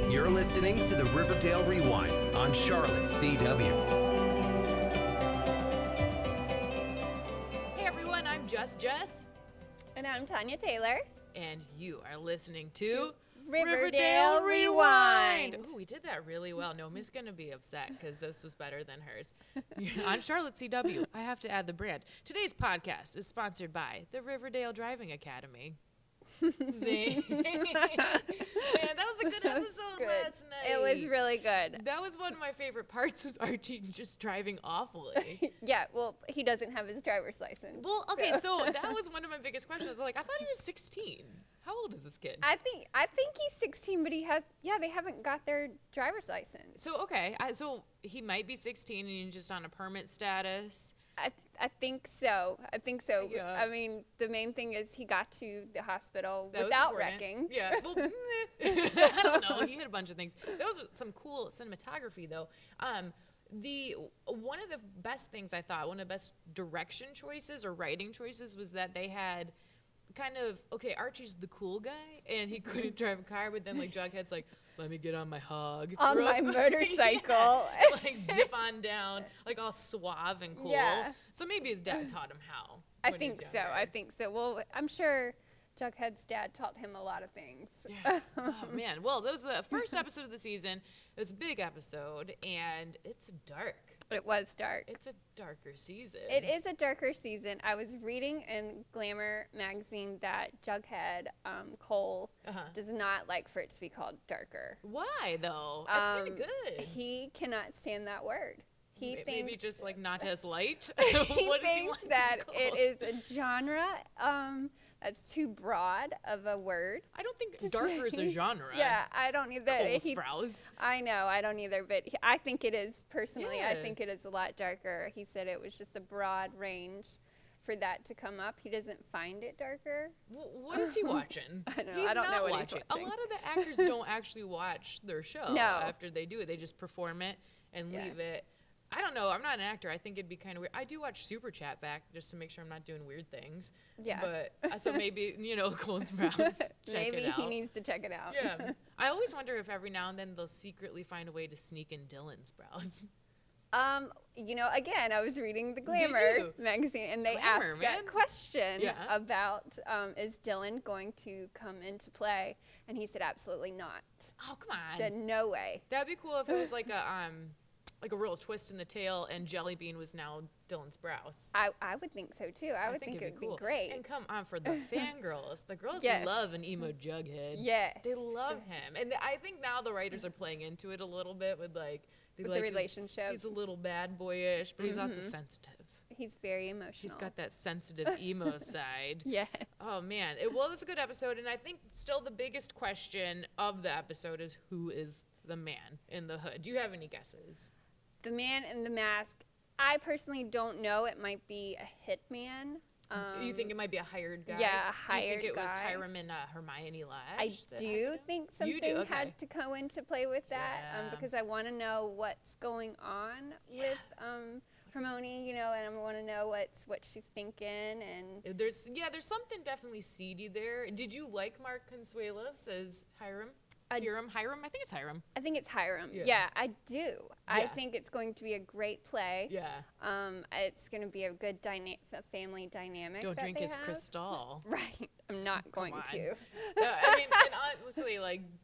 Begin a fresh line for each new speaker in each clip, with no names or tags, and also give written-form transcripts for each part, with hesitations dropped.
You're listening to the Riverdale Rewind on Charlotte CW.
Hey everyone, I'm Jess.
And I'm Tonya Taylor.
And you are listening to
Riverdale Rewind.
Ooh, we did that really well. Naomi's going to be upset because this was better than hers. On Charlotte CW, I have to add the brand. Today's podcast is sponsored by the Riverdale Driving Academy. Man, that was a good episode last night.
It was really good.
That was one of my favorite parts, was Archie just driving awfully.
Yeah, well, he doesn't have his driver's license.
Well, okay, so that was one of my biggest questions. Like, I thought he was 16. How old is this kid?
I think he's 16, but they haven't got their driver's license.
So, okay, so he might be 16 and he's just on a permit status.
I think so.
Yeah.
I mean, the main thing is he got to the hospital
That
without
was important.
wrecking.
Yeah. Well, I don't know. He hit a bunch of things. That was some cool cinematography, though. One of the best things I thought, one of the best direction choices or writing choices was that they had kind of, okay, Archie's the cool guy and he couldn't drive a car, but then like Jughead's like, let me get on my hog.
On my motorcycle.
Yeah, like zip on down, like all suave and cool.
Yeah.
So maybe his dad taught him how.
I think so. Well, I'm sure Jughead's dad taught him a lot of things.
Yeah. Oh, man. Well, that was the first episode of the season. It was a big episode, and it's dark.
It was dark.
It's a darker season.
It is a darker season. I was reading in Glamour magazine that Jughead, Cole, does not like for it to be called darker.
Why, though? It's kind of good.
He cannot stand that word. He thinks
maybe just like not as light.
he
What does he
thinks
want
that
to call
it is a genre that's too broad of a word.
I don't think darker is a genre.
Yeah, I don't either.
Cole Sprouse.
I know, I don't either, but I think it is, personally,
Yeah.
I think it is a lot darker. He said it was just a broad range for that to come up. He doesn't find it darker.
What is he watching?
I know,
He's
I don't
not
know what
watching.
he's watching.
A lot of the actors don't actually watch their show after they do it. They just perform it and leave it. I don't know. I'm not an actor. I think it'd be kind of weird. I do watch Super Chat back just to make sure I'm not doing weird things.
Yeah.
But so maybe, Cole Sprouse,
Maybe
check it out.
he needs to check it out.
Yeah. I always wonder if every now and then they'll secretly find a way to sneak in Dylan Sprouse.
Again, I was reading the Glamour magazine, and they asked that question about is Dylan going to come into play, and he said absolutely not.
Oh, come on.
He said no way.
That'd be cool if it was like a real twist in the tail, and Jellybean was now Dylan Sprouse.
I would think so too. I would think it would be great.
And come on, for the fangirls, the girls love an emo Jughead.
Yes,
they love him, and I think now the writers are playing into it a little bit with the
relationship.
He's a little bad boyish, but he's also sensitive.
He's very emotional.
He's got that sensitive emo side.
Yes.
Oh man, it was a good episode, and I think still the biggest question of the episode is who is the man in the hood. Do you have any guesses?
The man in the mask, I personally don't know. It might be a hitman.
You think it might be a hired guy?
Yeah, a hired guy.
Do you think it was Hiram and Hermione Lash?
I do think something had to go into play with that because I want to know what's going on with Hermione, and I want to know what she's thinking. And
there's something definitely seedy there. Did you like Mark Consuelos as Hiram? Hiram? I think it's Hiram.
I think it's Hiram. Yeah, I do. Yeah. I think it's going to be a great play.
Yeah.
It's going to be a good family dynamic.
Don't drink his Cristal.
Right. I'm not going to.
I mean, and honestly,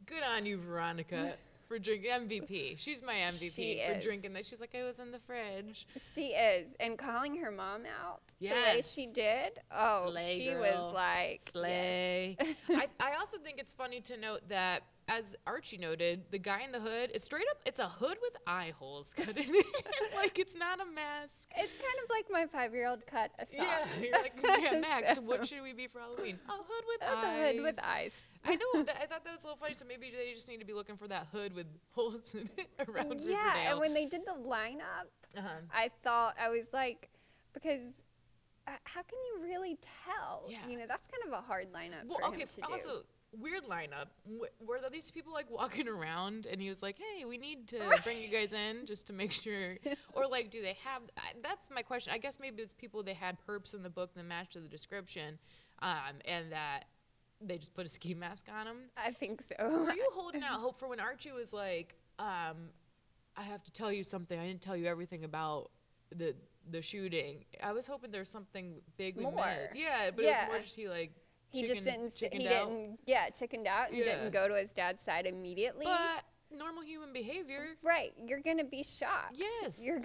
good on you, Veronica, for drinking MVP. She's my MVP for drinking this. She's like, I was in the fridge.
She is. And calling her mom out the way she did. Oh,
Slay,
she
girl.
was like,
slay. Yes. I also think it's funny to note that, as Archie noted, the guy in the hood is straight up, it's a hood with eye holes cut in it. It's not a mask.
It's kind of like my 5-year-old cut a sock.
Yeah, you're like, Max, what should we be for Halloween? A hood with eyes.
A hood with eyes.
I know. I thought that was a little funny, so maybe they just need to be looking for that hood with holes in it around Riverdale.
Yeah, and when they did the lineup, I was like, because how can you really tell?
Yeah.
That's kind of a hard lineup for him to do.
Also, weird lineup. Were these people walking around and he was like, hey, we need to bring you guys in just to make sure, or do they have, that's my question. I guess maybe it's people they had perps in the book that matched to the description, and that they just put a ski mask on him.
I think so.
Were you holding out hope for when Archie was like, I have to tell you something. I didn't tell you everything about the shooting. I was hoping there's something big we missed. Yeah, but it was more just chickened
out and didn't go to his dad's side immediately.
But normal human behavior.
Right. You're going to be shocked.
Yes.
You're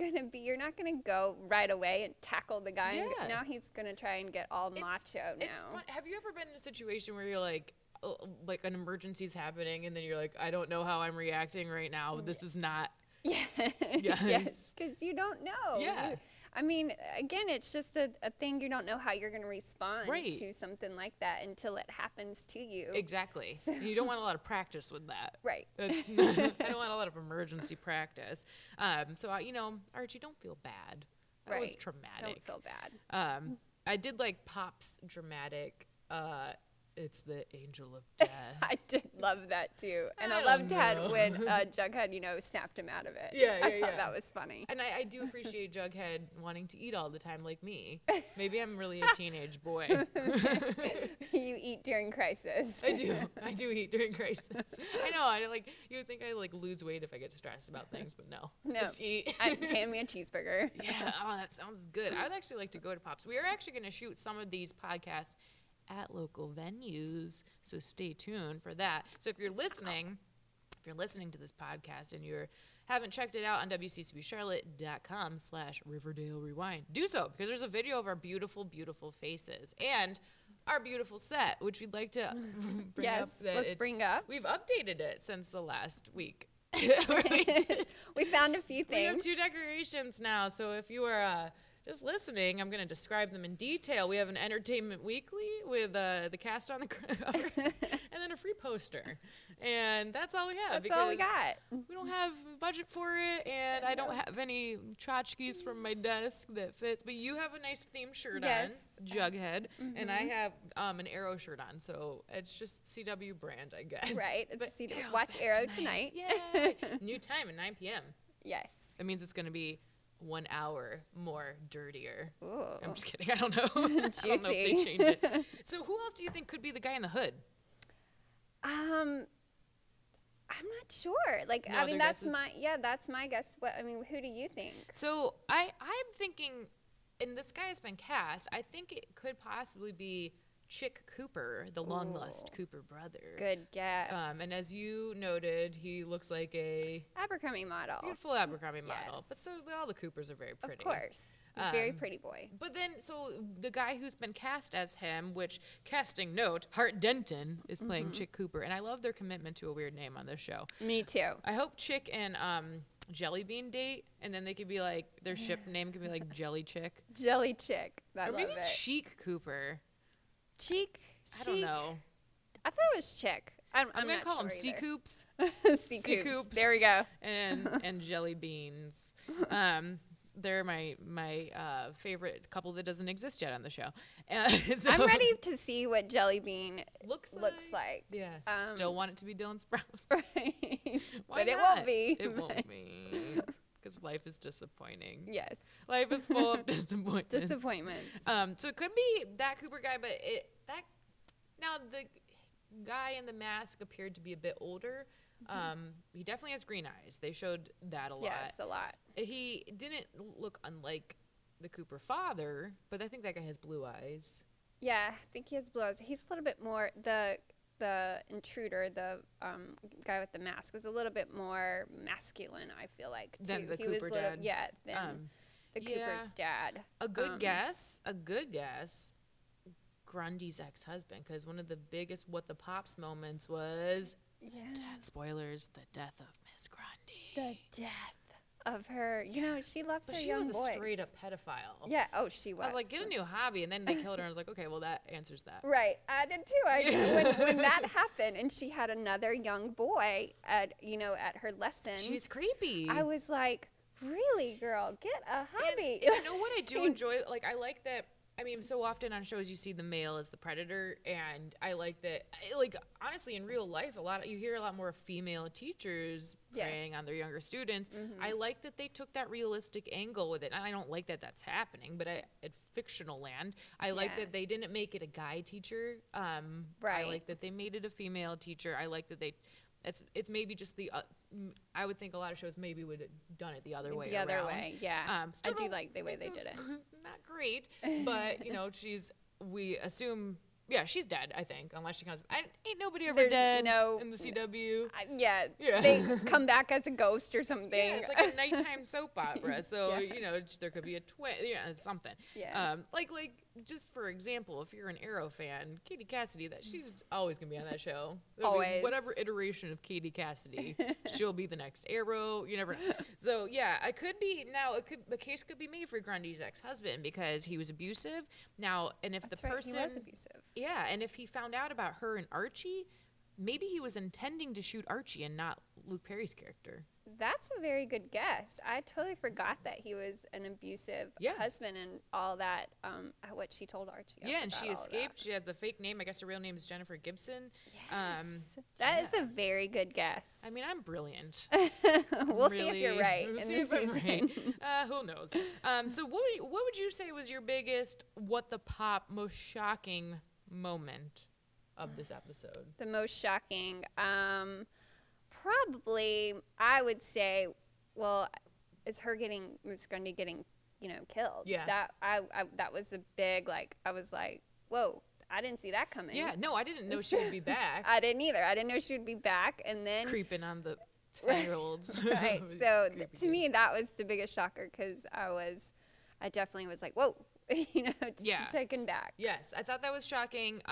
not going to go right away and tackle the guy. Yeah. And now he's going to try and get all macho now. It's
fun. Have you ever been in a situation where you're like an emergency's happening and then you're like, I don't know how I'm reacting right now. This is not.
Yeah. Yes. Because you don't know.
Yeah.
I mean, again, it's just a thing. You don't know how you're going to respond to something like that until it happens to you.
Exactly. So. You don't want a lot of practice with that.
Right.
I don't want a lot of emergency practice. So, Archie, don't feel bad. That was traumatic.
Don't feel bad.
I did like Pop's dramatic, it's the angel of death. I
did love that too. And I loved when Jughead, snapped him out of it. I thought that was funny.
And I do appreciate Jughead wanting to eat all the time like me. Maybe I'm really a teenage boy.
You eat during crisis.
I do eat during crisis. I know. You would think I lose weight if I get stressed about things, but no.
No.
Just eat.
Hand me a cheeseburger.
Yeah. Oh, that sounds good. I would actually like to go to Pop's. We are actually going to shoot some of these podcasts at local venues, so stay tuned for that. So if you're listening to this podcast and you haven't checked it out on wccbcharlotte.com/Riverdale Rewind, do so, because there's a video of our beautiful, beautiful faces and our beautiful set, which we'd like to bring up.
Let's bring up.
We've updated it since the last week.
We found a few things.
We have 2 decorations now, so if you are just listening, I'm going to describe them in detail. We have an Entertainment Weekly with the cast on the cover, and then a free poster. And that's all we have.
That's all we got.
We don't have a budget for it, and I don't have any tchotchkes from my desk that fits. But you have a nice theme shirt on, Jughead, and I have an Arrow shirt on. So it's just CW brand, I guess.
Right. Watch Arrow tonight.
Yay! New time at 9 p.m.
Yes.
That means it's going to be 1 hour more dirtier.
Ooh.
I'm just kidding. I don't know.
Juicy.
I don't know if they change it. So who else do you think could be the guy in the hood?
I'm not sure. That's my guess. Who do you think?
So I'm thinking, and this guy has been cast, I think it could possibly be Chic Cooper, the long lost Cooper brother.
Good guess.
And as you noted, he looks like a
Abercrombie model.
Beautiful Abercrombie model. But so all the Coopers are very pretty.
Of course. He's a very pretty boy.
But then, so the guy who's been cast as him, which, casting note, Hart Denton is playing Chic Cooper. And I love their commitment to a weird name on this show.
Me too.
I hope Chick and Jellybean date, and then they could be like, their ship name could be like Jelly Chick.
Jelly Chick.
Or maybe it's Chic Cooper.
Cheek?
I don't know.
I thought it was Chick. I'm
going to call them
Sea
Coops.
Sea Coops. There we go.
And Jelly Beans. They're my favorite couple that doesn't exist yet on the show. So
I'm ready to see what Jelly Bean looks like.
Yeah. Still want it to be Dylan Sprouse.
Right.
Why
but
not?
it won't be.
It won't be. Because life is disappointing.
Yes.
Life is full of disappointment. So it could be that Cooper guy, but now the guy in the mask appeared to be a bit older. He definitely has green eyes. They showed that a lot.
Yes, a lot.
He didn't look unlike the Cooper father, but I think that guy has blue eyes.
Yeah, I think he has blue eyes. He's a little bit more the intruder, the guy with the mask, was a little bit more masculine, I feel like, too.
Than the Cooper dad.
Yeah, than the Cooper's dad.
A good guess. Grundy's ex-husband, because one of the biggest What the Pops moments was, spoilers, the death of Miss Grundy.
The death of her. You know, she loves her young boys.
She was a straight-up pedophile.
Yeah, she was.
I was like, get a new hobby, and then they killed her, and I was like, okay, well, that answers that.
Right, I did too. When that happened, and she had another young boy at her lesson.
She's creepy.
I was like, really, girl, get a hobby.
And you know what I do enjoy? I like that I mean, so often on shows you see the male as the predator, and I like that. Like, honestly, in real life, you hear a lot more female teachers preying on their younger students. I like that they took that realistic angle with it. And I don't like that that's happening, but at fictional land, I like that they didn't make it a guy teacher. I like that they made it a female teacher. I like that it's maybe just I would think a lot of shows maybe would have done it the other way.
The other way, yeah. I do like the way they did it.
Not great, but we assume, she's dead. I think unless she comes, ain't nobody ever dead in the CW.
They come back as a ghost or something.
Yeah, it's like a nighttime soap opera. So there could be a twin, something.
Yeah.
Like just for example, if you're an Arrow fan, Katie Cassidy, she's always gonna be on that show.
Always.
Whatever iteration of Katie Cassidy, she'll be the next Arrow. You never know. So I could be now. A case could be made for Grundy's ex-husband because he was abusive. Now, and if
That's
the
right,
person
he was abusive.
Yeah, and if he found out about her and Archie, maybe he was intending to shoot Archie and not Luke Perry's character.
That's a very good guess. I totally forgot that he was an abusive husband and all that, what she told Archie.
And she escaped. She had the fake name. I guess her real name is Jennifer Gibson.
Yes. That is a very good guess.
I mean, I'm brilliant.
We'll see if you're right.
We'll see if I'm right. Who knows? So what would you say was your biggest, most shocking moment of this episode?
The most shocking, probably, I would say, it's Grundy getting, killed.
Yeah.
That was a big, I was like, whoa, I didn't see that coming.
Yeah, no, I didn't know she would be back.
I didn't either. I didn't know she would be back. And then
creeping on the 10-year-olds.
Right. So to me, that was the biggest shocker because I definitely was like, whoa, taken back.
Yes, I thought that was shocking.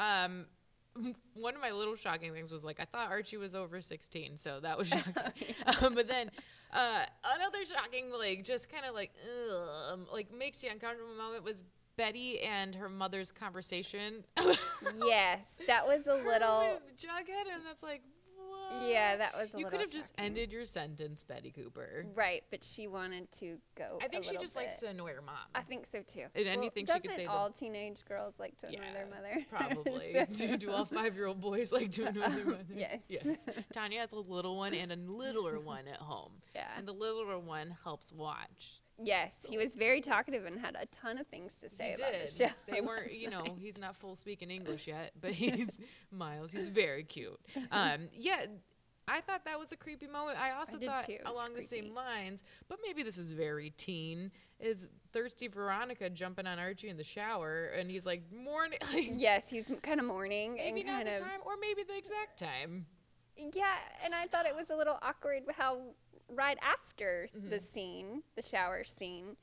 One of my little shocking things was I thought Archie was over 16, so that was shocking. But then another shocking, just kind of makes you uncomfortable moment was Betty and her mother's conversation.
Yes, that was a little
with Jughead, and that's what?
Yeah, that was a little
You could have
shocking.
just ended your sentence, Betty Cooper.
Right, but she wanted to go.
I think she just
bit.
likes to annoy her mom.
I think so too.
And anything she could say.
Doesn't all teenage girls like to annoy their mother?
Probably. Do all 5-year-old boys like to annoy their mother?
Yes.
Tonya has a little one and a littler one at home.
Yeah.
And the littler one helps watch.
Yes, he was very talkative and had a ton of things to say about the show.
They weren't, he's not full speaking English yet, but he's Miles. He's very cute. I thought that was a creepy moment. I also thought along the same lines, but maybe this is very teen, is thirsty Veronica jumping on Archie in the shower, and he's like, mourning.
Yes, he's kind of mourning.
Maybe
and
not
kind
the
of
time, or maybe the exact time.
Yeah, and I thought it was a little awkward how right after the scene, the shower scene,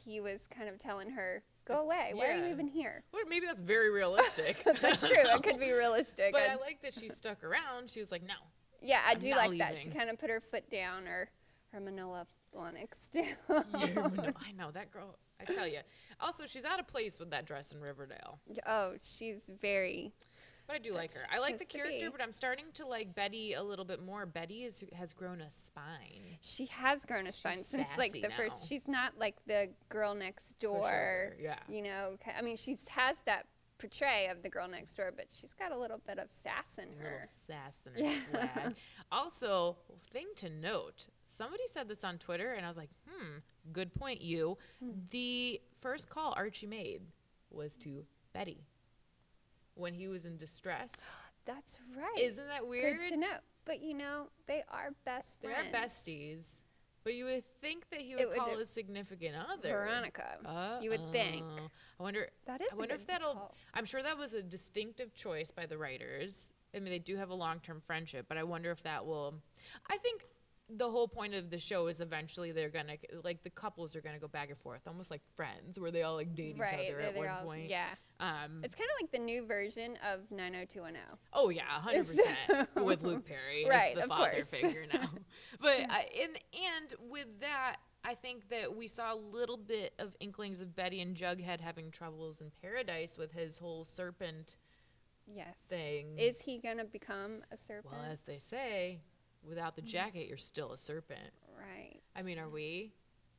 he was kind of telling her, go away. Why are you even here?
Well, maybe that's very realistic.
That's true. It could be realistic.
But I like that she stuck around. She was like, no.
Yeah, I do like that. She kind of put her foot down, or her manila flannels down.
I know, that girl, I tell you. Also, she's out of place with that dress in Riverdale.
Oh, she's very...
But I do like her. I like the character, but I'm starting to like Betty a little bit more. Betty has grown a spine.
She has grown a spine since the first. She's not like the girl next door.
Yeah.
I mean, she has that portray of the girl next door, but she's got a little bit of sass in her.
A little sass in her swag. Also, thing to note, somebody said this on Twitter, and I was like, good point, you. The first call Archie made was to Betty. When he was in distress.
That's right.
Isn't that weird?
Good to know. But, they are best friends.
They're besties. But you would think that he would call his significant other.
Veronica. You would think.
I wonder if that'll...
call.
I'm sure that was a distinctive choice by the writers. I mean, they do have a long-term friendship, but I wonder if that will... I think the whole point of the show is eventually they're going to... the couples are going to go back and forth, almost like Friends, where they all, date each other at one point.
Yeah. It's kind of like the new version of 90210.
Oh, yeah, 100% with Luke Perry as the father figure now. But, and with that, I think that we saw a little bit of inklings of Betty and Jughead having troubles in Paradise with his whole serpent thing.
Is he going to become a serpent?
Well, as they say, without the jacket, you're still a serpent.
Right.
I mean, are we?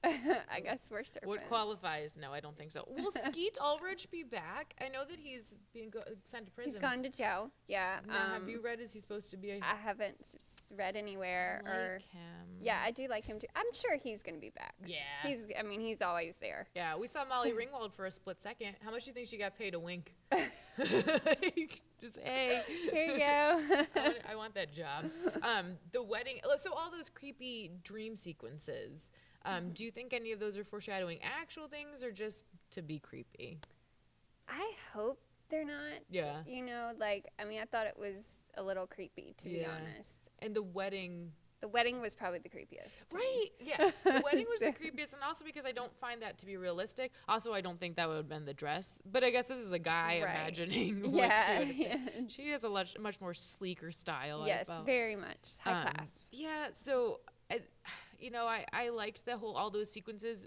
I guess we're serpents.
What qualifies? No, I don't think so. Will Skeet Ulrich be back? I know that he's being sent to prison.
He's gone to jail. Yeah.
Now, have you read? Is he supposed to be?
I haven't read anywhere.
I like him.
Yeah, I do like him too. I'm sure he's gonna be back.
Yeah.
He's always there.
Yeah, we saw Molly Ringwald for a split second. How much do you think she got paid a wink? Just, hey.
Here you go.
I want that job. The wedding. So all those creepy dream sequences. Do you think any of those are foreshadowing actual things or just to be creepy?
I hope they're not.
Yeah.
You know, I thought it was a little creepy, to be honest.
And the wedding.
The wedding was probably the creepiest.
Right. Yes. The wedding was the creepiest. And also because I don't find that to be realistic. Also, I don't think that would have been the dress. But I guess this is a guy imagining.
Yeah.
She has a much more sleeker style.
Yes, very much. High class.
Yeah. So, I liked all those sequences.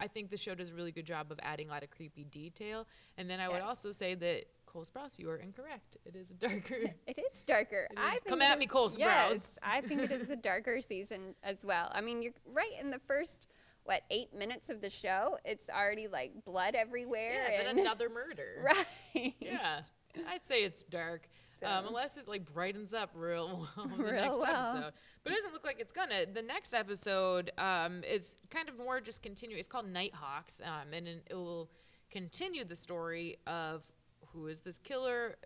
I think the show does a really good job of adding a lot of creepy detail. And then I would also say that Cole Sprouse, you are incorrect. It is a darker.
It is darker.
Come at me, Cole Sprouse.
Yes, I think it is a darker season as well. I mean, you're right in the first, 8 minutes of the show, it's already like blood everywhere.
Yeah, and another murder.
Right.
Yeah, I'd say it's dark. So. Unless it brightens up real well in the next episode. But it doesn't look like it's gonna. The next episode is kind of more just continue. It's called Nighthawks, and it will continue the story of who is this killer.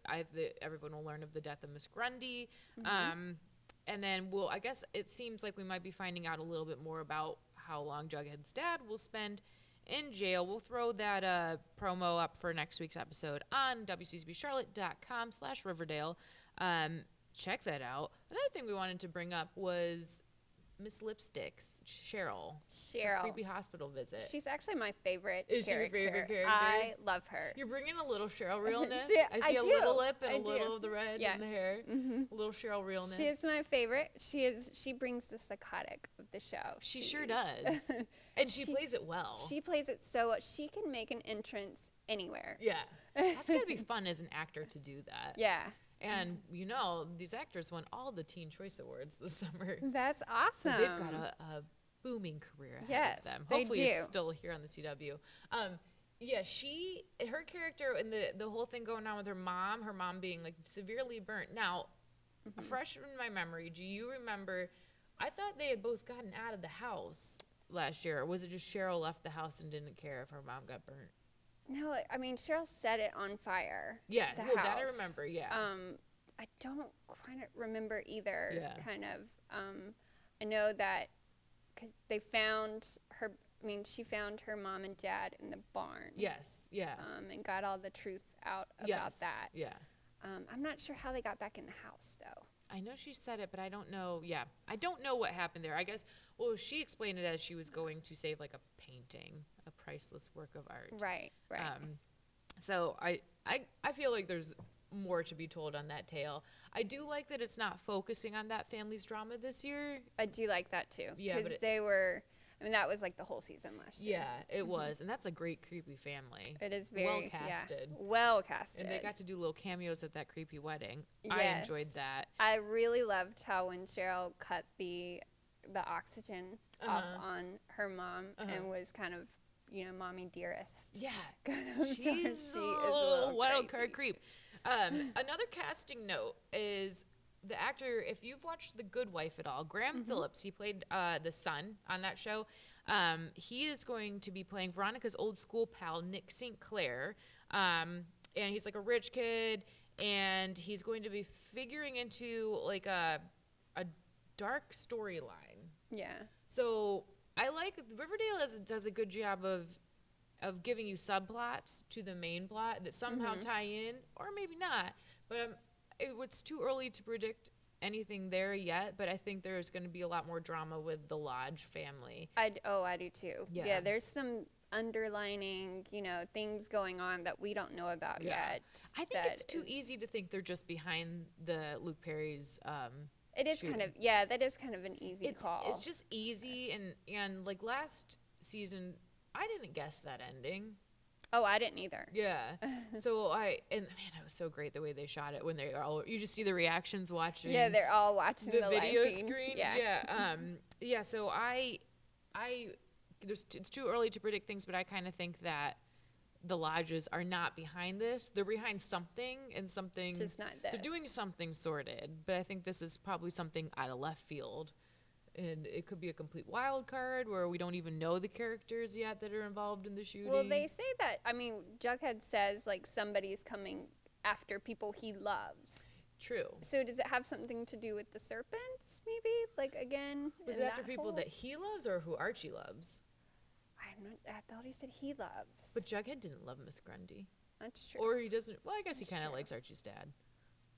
Everyone will learn of the death of Miss Grundy. And then I guess it seems like we might be finding out a little bit more about how long Jughead's dad will spend in jail. We'll throw that promo up for next week's episode on wccbcharlotte.com/Riverdale. Check that out. Another thing we wanted to bring up was Miss Lipstick's Cheryl. Creepy hospital visit.
She's actually my favorite
character. Is she your favorite character?
I love her.
You're bringing a little Cheryl realness.
I
see a
do.
little lip and a little of the red in the hair. A little Cheryl realness.
She is my favorite. She brings the psychotic of the show.
She sure does. And she plays it well.
She plays it so well. She can make an entrance anywhere.
Yeah. That's got to be fun as an actor to do that.
Yeah.
And, these actors won all the Teen Choice Awards this summer.
That's awesome.
So they've got a booming career ahead of them. Hopefully it's still here on the CW. Her character and the whole thing going on with her mom being severely burnt. Now, fresh in my memory, do you remember, I thought they had both gotten out of the house last year. Or was it just Cheryl left the house and didn't care if her mom got burnt?
No, I mean, Cheryl set it on fire.
Yeah,
the house.
That I remember, yeah.
I don't quite remember either,
yeah.
kind of. I know that they found her, she found her mom and dad in the barn.
Yes, yeah.
And got all the truth out about that.
Yeah.
I'm not sure how they got back in the house, though.
I know she said it, but I don't know. Yeah, I don't know what happened there. I guess, she explained it as she was going to save a painting, a priceless work of art.
Right.
So I feel like there's more to be told on that tale. I do like that it's not focusing on that family's drama this year.
I do like that too.
Yeah,
because they were. That was the whole season last year.
Yeah, it was, and that's a great creepy family.
It is very
well casted.
Yeah, well casted.
And they got to do little cameos at that creepy wedding.
Yes.
I enjoyed that.
I really loved how when Cheryl cut the oxygen off on her mom and was kind of, mommy dearest.
Yeah,
she's a
wild card creep. Another casting note is the actor, if you've watched The Good Wife at all, Graham Phillips, he played the son on that show. He is going to be playing Veronica's old school pal, Nick St. Clair. And he's a rich kid, and he's going to be figuring into a dark storyline.
Yeah.
So I like Riverdale does a good job of giving you subplots to the main plot that somehow tie in, or maybe not. But it's too early to predict anything there yet, but I think there's going to be a lot more drama with the Lodge family. I
do too. Yeah, there's some underlining, things going on that we don't know about yet.
I think it's too easy to think they're just behind the Luke Perry's
it is shooting. That is kind of an easy call.
It's just easy, and last season, I didn't guess that ending.
Oh, I didn't either.
Yeah. So it was so great the way they shot it when you just see the reactions watching.
Yeah, they're all watching the
video
live
screen.
Yeah.
Yeah. So I it's too early to predict things, but I kind of think that the lodges are not behind this. They're behind something, and something.
Just not this.
They're doing something sorted, but I think this is probably something out of left field. And it could be a complete wild card where we don't even know the characters yet that are involved in the shooting.
Well, they say that, I mean, Jughead says, like, somebody's coming after people he loves.
True.
So does it have something to do with the serpents, maybe? Like, again?
Was it after people that he loves or who Archie loves?
I thought he said he loves.
But Jughead didn't love Miss Grundy.
That's true.
Or he doesn't. Well, I guess he kind of likes Archie's dad.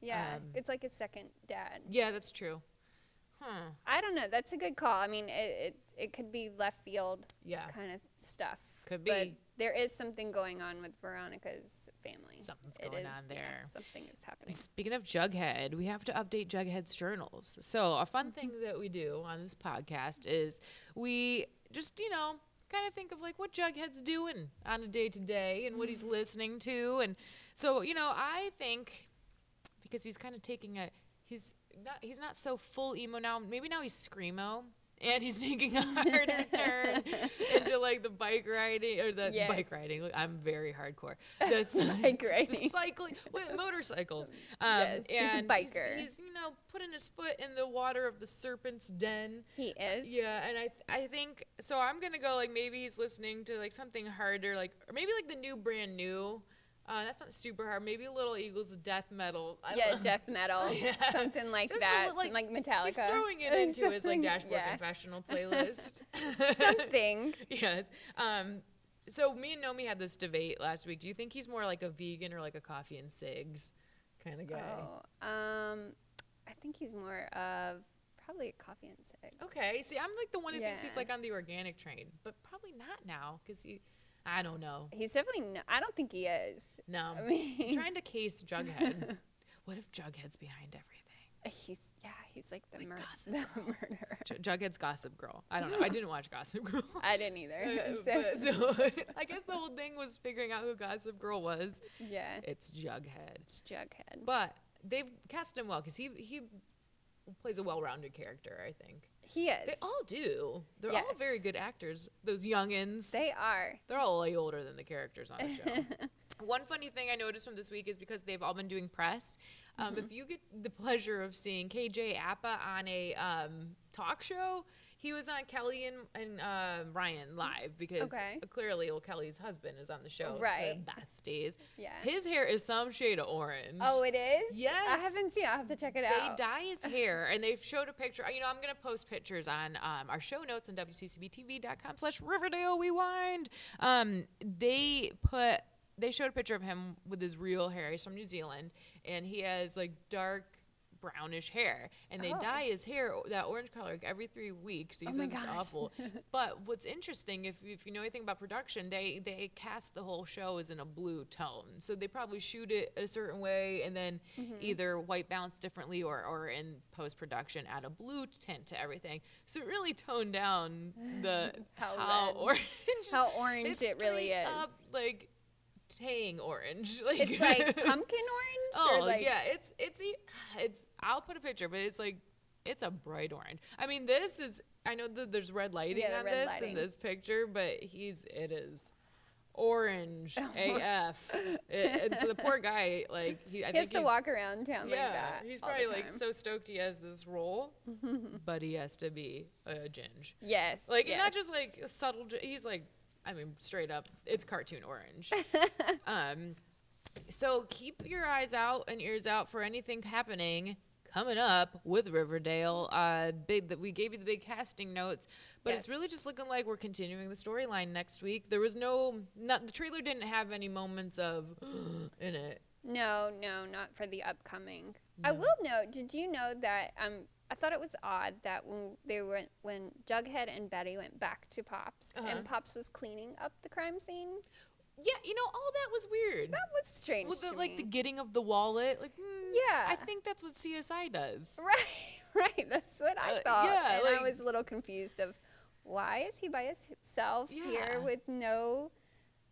Yeah, it's like his second dad.
Yeah, that's true.
I don't know. That's a good call. I mean, it could be left field kind of stuff.
Could be.
But there is something going on with Veronica's family.
Something's going on there.
Yeah, something is happening.
Speaking of Jughead, we have to update Jughead's journals. So a fun thing that we do on this podcast is we just, kind of think of like what Jughead's doing on a day-to-day and what he's listening to. And so, I think because he's kind of taking he's not so full emo now. Maybe now he's screamo. And he's taking a harder turn into like the bike riding or the bike riding. Look, I'm very hardcore.
Bike riding,
the cycling, motorcycles.
Yes, he's a biker.
He's putting his foot in the water of the serpent's den.
He is.
Yeah, and I think so. I'm gonna go like maybe he's listening to like something harder, like or maybe like the new brand new. That's not super hard. Maybe a little Eagles of death metal.
Death metal. Something like that. Like Metallica.
He's throwing it into his like Dashboard Confessional playlist.
Something.
Yes. So me and Nomi had this debate last week. Do you think he's more like a vegan or like a coffee and cigs kind of guy?
I think he's more of probably a coffee and cigs.
Okay. See, I'm like the one who thinks he's like on the organic train, but probably not now because I don't know.
He's definitely not. I don't think he is.
No. I mean, I'm trying to case Jughead. What if Jughead's behind everything?
He's like the murderer.
Jughead's Gossip Girl. I don't know. I didn't watch Gossip Girl.
I didn't either.
So I guess the whole thing was figuring out who Gossip Girl was.
Yeah.
It's Jughead.
It's Jughead.
But they've cast him well because he plays a well-rounded character, I think.
He is.
They all do. They're all very good actors. Those youngins.
They are.
They're all way older than the characters on the show. One funny thing I noticed from this week is because they've all been doing press. If you get the pleasure of seeing KJ Appa on a talk show, he was on Kelly and Ryan live because clearly Kelly's husband is on the show.
Right.
So besties.
Yeah.
His hair is some shade of orange.
Oh, it is?
Yes.
I haven't seen it. I'll have to check it out.
They dye his hair, and they've showed a picture. I'm going to post pictures on our show notes on wccbtv.com/Riverdale Rewind. They showed a picture of him with his real hair. He's from New Zealand, and he has like dark brownish hair, and they dye his hair that orange color like every 3 weeks. He says it's awful. But what's interesting, if you know anything about production, they cast the whole show as in a blue tone. So they probably shoot it a certain way, and then either white balance differently or in post-production add a blue tint to everything. So it really toned down the how orange
it really is.
Like tang orange.
It's like pumpkin orange?
Oh, yeah. It's I'll put a picture, but it's a bright orange. I mean, I know that there's red lighting on in this picture, but it is orange AF. And so the poor guy, I think he
has to walk around town like that.
He's probably so stoked he has this role, but he has to be a ginge.
Yes.
Not just a subtle, he's straight up, it's cartoon orange. So keep your eyes out and ears out for anything happening coming up with Riverdale. We gave you the big casting notes, but it's really just looking like we're continuing the storyline next week. There was the trailer didn't have any moments of in it.
No, not for the upcoming. No. I will note, did you know that I thought it was odd that when Jughead and Betty went back to Pops and Pops was cleaning up the crime scene.
Yeah, all that was weird.
That was strange.
With
to me.
The getting of the wallet,
yeah,
I think that's what CSI does.
Right. That's what I thought. Yeah, and I was a little confused of why is he by himself here with no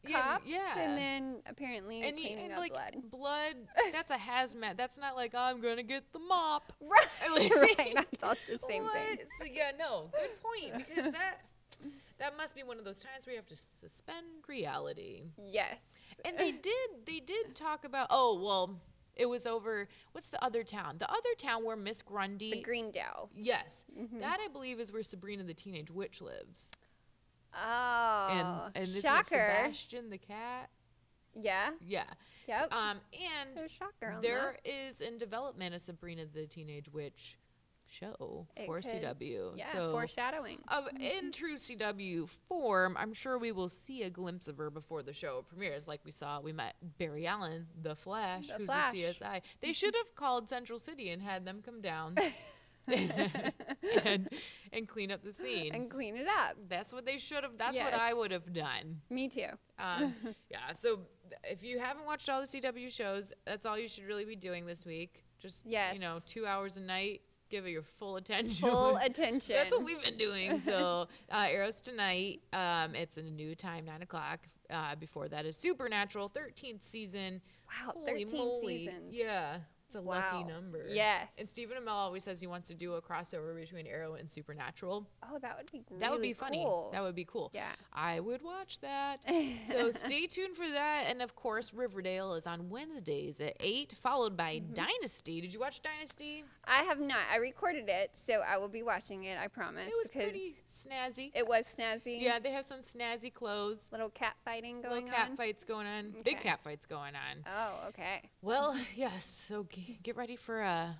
cops? Yeah. And then apparently cleaning up
blood. That's a hazmat. That's not I'm gonna get the mop.
Right. I thought the same thing.
So, yeah, no, good point because That must be one of those times where you have to suspend reality.
Yes.
And they did talk about, it was over, what's the other town? The other town where Miss Grundy.
The Greendale.
Yes. That, I believe, is where Sabrina the Teenage Witch lives.
Oh,
and this
shocker.
is Sebastian the cat.
Yeah.
Yeah.
Yep.
And
so shocker on
there
that.
is in development a Sabrina the Teenage Witch show for
could,
CW.
Yeah,
so
foreshadowing.
In true CW form, I'm sure we will see a glimpse of her before the show premieres. Like we met Barry Allen, the Flash, who's a CSI. They should have called Central City and had them come down and clean up the scene.
And clean it up.
That's what they should have. That's what I would have done.
Me too.
Yeah. So if you haven't watched all the CW shows, that's all you should really be doing this week. Just 2 hours a night. Give it your full attention.
Full attention.
That's what we've been doing. So Arrows tonight. It's a new time, 9 o'clock. Before that is Supernatural, 13th season.
Wow,
Holy
13
moly.
seasons.
Yeah. It's a lucky number.
Yes.
And Stephen Amell always says he wants to do a crossover between Arrow and Supernatural.
Oh, that would be really
That would be funny.
Cool.
That would be cool.
Yeah.
I would watch that. So stay tuned for that. And, of course, Riverdale is on Wednesdays at 8, followed by Dynasty. Did you watch Dynasty?
I have not. I recorded it, so I will be watching it, I promise.
It was pretty snazzy.
It was snazzy?
Yeah, they have some snazzy clothes.
Little cat fighting going on?
Little cat fights going on.
Okay.
Big cat fights going on.
Oh, okay.
Well, yes. So get ready for a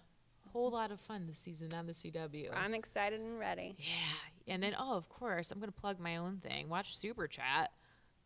whole lot of fun this season on the CW.
I'm excited and ready.
Yeah. And then, of course, I'm going to plug my own thing. Watch Super Chat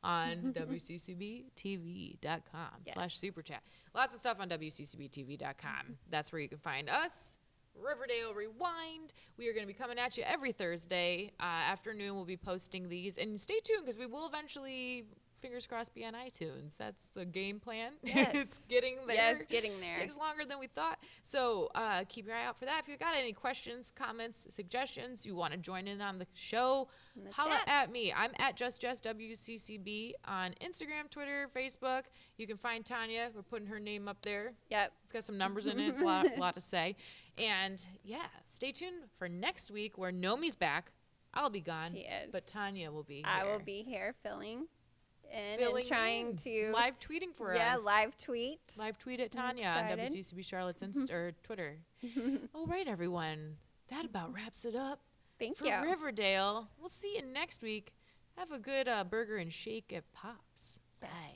on WCCBTV.com/Super Chat. Lots of stuff on WCCBTV.com. That's where you can find us. Riverdale Rewind. We are going to be coming at you every Thursday afternoon. We'll be posting these. And stay tuned because we will eventually, fingers crossed, be on iTunes. That's the game plan.
Yes.
It's getting there.
Yes, getting there.
Takes longer than we thought. So keep your eye out for that. If you've got any questions, comments, suggestions, you want to join in on the show, holla at me. I'm at JustWCCB on Instagram, Twitter, Facebook. You can find Tonya. We're putting her name up there.
Yep.
It's got some numbers in it. It's a lot to say. And, yeah, stay tuned for next week where Nomi's back. I'll be gone.
She is.
But Tonya will be here.
I will be here filling and trying to
live tweeting for us.
Yeah, live tweet.
Live tweet at Tonya on WCCB Charlotte's or Twitter. All right, everyone. That about wraps it up.
Thank you.
For Riverdale. We'll see you next week. Have a good burger and shake at Pops. Bye.